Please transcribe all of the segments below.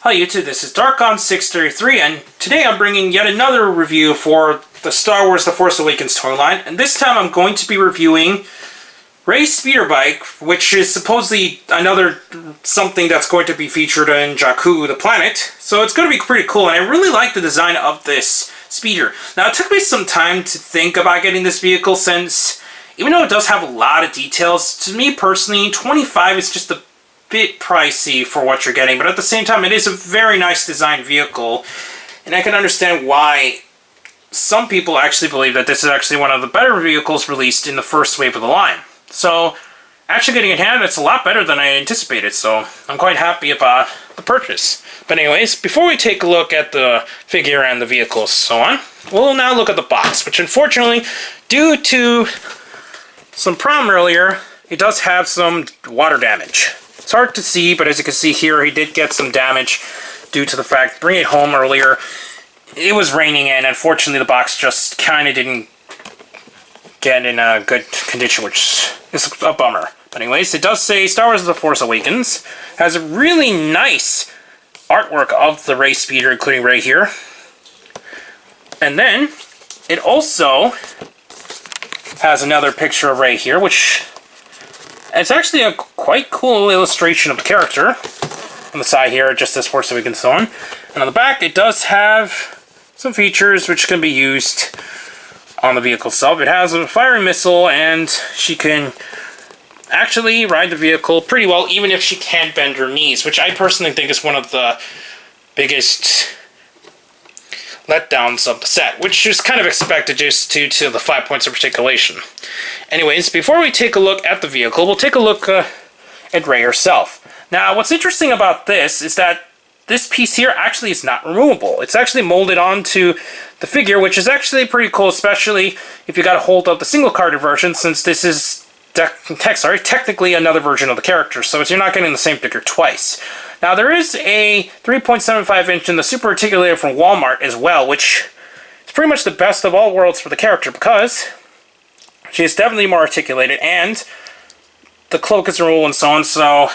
Hi YouTube, this is Darkon633, and today I'm bringing yet another review for the Star Wars The Force Awakens toy line, and this time I'm going to be reviewing Rey's speeder bike, which is supposedly another something that's going to be featured in Jakku, the planet, so it's going to be pretty cool, and I really like the design of this speeder. Now, it took me some time to think about getting this vehicle since, even though it does have a lot of details, to me personally, $25 is just a bit pricey for what you're getting, but at the same time it is a very nice designed vehicle, and I can understand why some people actually believe that this is actually one of the better vehicles released in the first wave of the line. So actually getting it in hand, it's a lot better than I anticipated, so I'm quite happy about the purchase. But anyways, before we take a look at the figure and the vehicles so on, we'll now look at the box, which unfortunately, due to some problem earlier, it does have some water damage. It's hard to see, but as you can see here, he did get some damage due to the fact, bringing it home earlier, it was raining and unfortunately the box just kind of didn't get in a good condition, which is a bummer. But anyways, it does say Star Wars The Force Awakens. Has a really nice artwork of the Rey speeder, including Rey here. And then, it also has another picture of Rey here, which it's actually a quite cool illustration of the character. On the side here, it just says Force Awakens and so on. And on the back, it does have some features which can be used on the vehicle itself. It has a firing missile, and she can actually ride the vehicle pretty well, even if she can't bend her knees, which I personally think is one of the biggest letdowns of the set, which is kind of expected just due to the 5 points of articulation. Anyways, before we take a look at the vehicle, we'll take a look at Rey herself. Now, what's interesting about this is that this piece here actually is not removable. It's actually molded onto the figure, which is actually pretty cool, especially if you got a hold of the single-carded version, since this is technically another version of the character, so you're not getting the same figure twice. Now, there is a 3.75 inch in the Super Articulator from Walmart as well, which is pretty much the best of all worlds for the character, because she is definitely more articulated, and the cloak is removable and so on, so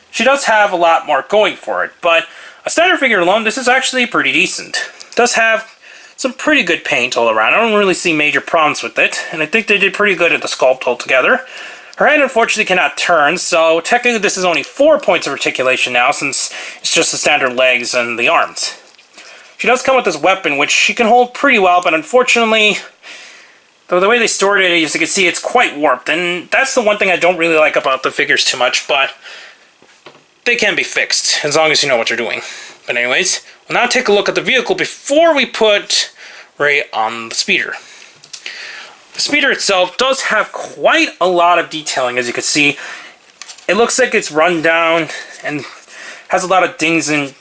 she does have a lot more going for it. But a standard figure alone, this is actually pretty decent. It does have some pretty good paint all around. I don't really see major problems with it, and I think they did pretty good at the sculpt altogether. Her hand unfortunately cannot turn, so technically this is only 4 points of articulation now, since it's just the standard legs and the arms. She does come with this weapon, which she can hold pretty well, but unfortunately, the way they stored it, as you can see, it's quite warped, and that's the one thing I don't really like about the figures too much, but they can be fixed, as long as you know what you're doing. But anyways, we'll now take a look at the vehicle before we put Rey on the speeder. The speeder itself does have quite a lot of detailing, as you can see. It looks like it's run down and has a lot of dings and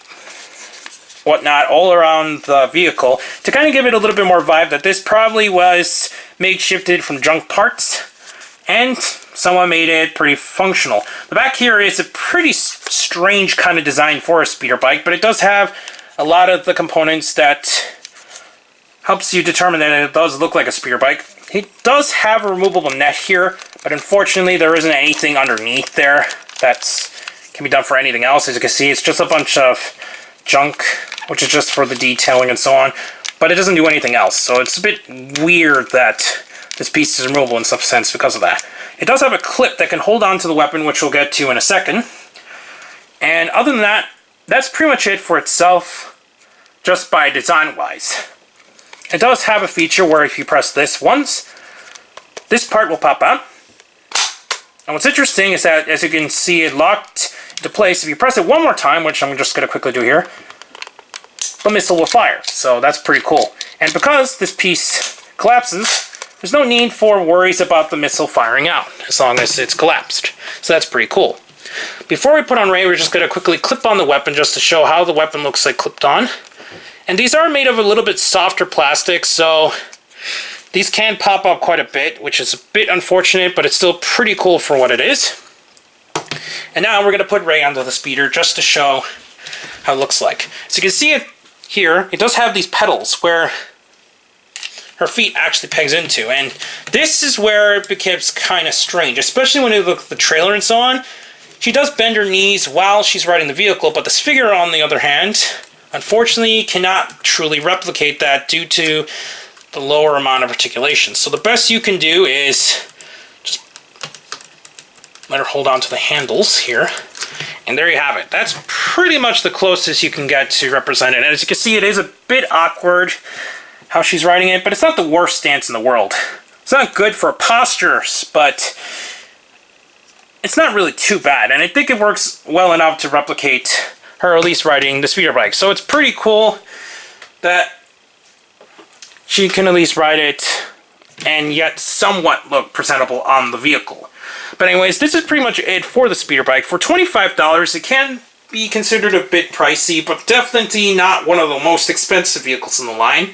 whatnot all around the vehicle to kind of give it a little bit more vibe that this probably was makeshifted from junk parts, and someone made it pretty functional. The back here is a pretty strange kind of design for a speeder bike, but it does have a lot of the components that helps you determine that it does look like a speeder bike. It does have a removable net here, but unfortunately there isn't anything underneath there that can be done for anything else. As you can see, it's just a bunch of junk, which is just for the detailing and so on, but it doesn't do anything else, so it's a bit weird that this piece is removable in some sense because of that. It does have a clip that can hold on to the weapon, which we'll get to in a second. And other than that, that's pretty much it for itself, just by design-wise. It does have a feature where if you press this once, this part will pop out. And what's interesting is that, as you can see, it locked into place. If you press it one more time, which I'm just going to quickly do here, the missile will fire. So that's pretty cool. And because this piece collapses, there's no need for worries about the missile firing out, as long as it's collapsed. So that's pretty cool. Before we put on Rey, we're just going to quickly clip on the weapon just to show how the weapon looks like clipped on. And these are made of a little bit softer plastic, so these can pop up quite a bit, which is a bit unfortunate, but it's still pretty cool for what it is. And now we're going to put Rey onto the speeder just to show how it looks like. So you can see it here, it does have these pedals where her feet actually pegs into, and this is where it becomes kind of strange, especially when you look at the trailer and so on. She does bend her knees while she's riding the vehicle, but this figure, on the other hand, unfortunately cannot truly replicate that due to the lower amount of articulation. So the best you can do is just let her hold on to the handles here. And there you have it. That's pretty much the closest you can get to represent it. And as you can see, it is a bit awkward how she's riding it, but it's not the worst stance in the world. It's not good for postures, but it's not really too bad. And I think it works well enough to replicate her at least riding the speeder bike. So it's pretty cool that she can at least ride it and yet somewhat look presentable on the vehicle. But anyways, this is pretty much it for the speeder bike. For $25, it can be considered a bit pricey, but definitely not one of the most expensive vehicles in the line.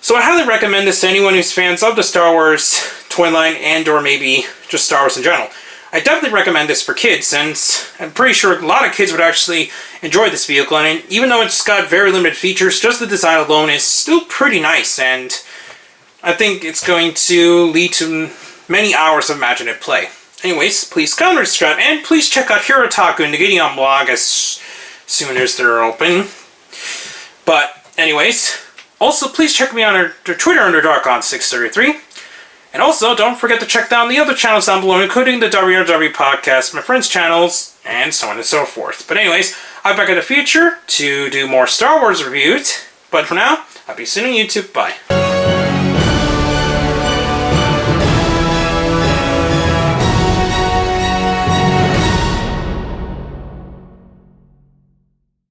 So I highly recommend this to anyone who's fans of the Star Wars toy line and or maybe just Star Wars in general. I definitely recommend this for kids, since I'm pretty sure a lot of kids would actually enjoy this vehicle. And even though it's got very limited features, just the design alone is still pretty nice, and I think it's going to lead to many hours of imaginative play. Anyways, please comment, subscribe, and please check out Hirotaku and the Gideon blog as soon as they're open. But anyways, also please check me out on Twitter under Darkon633. And also, don't forget to check down the other channels down below, including the WRW podcast, my friends' channels, and so on and so forth. But anyways, I'll be back in the future to do more Star Wars reviews. But for now, I'll be seeing you on YouTube. Bye.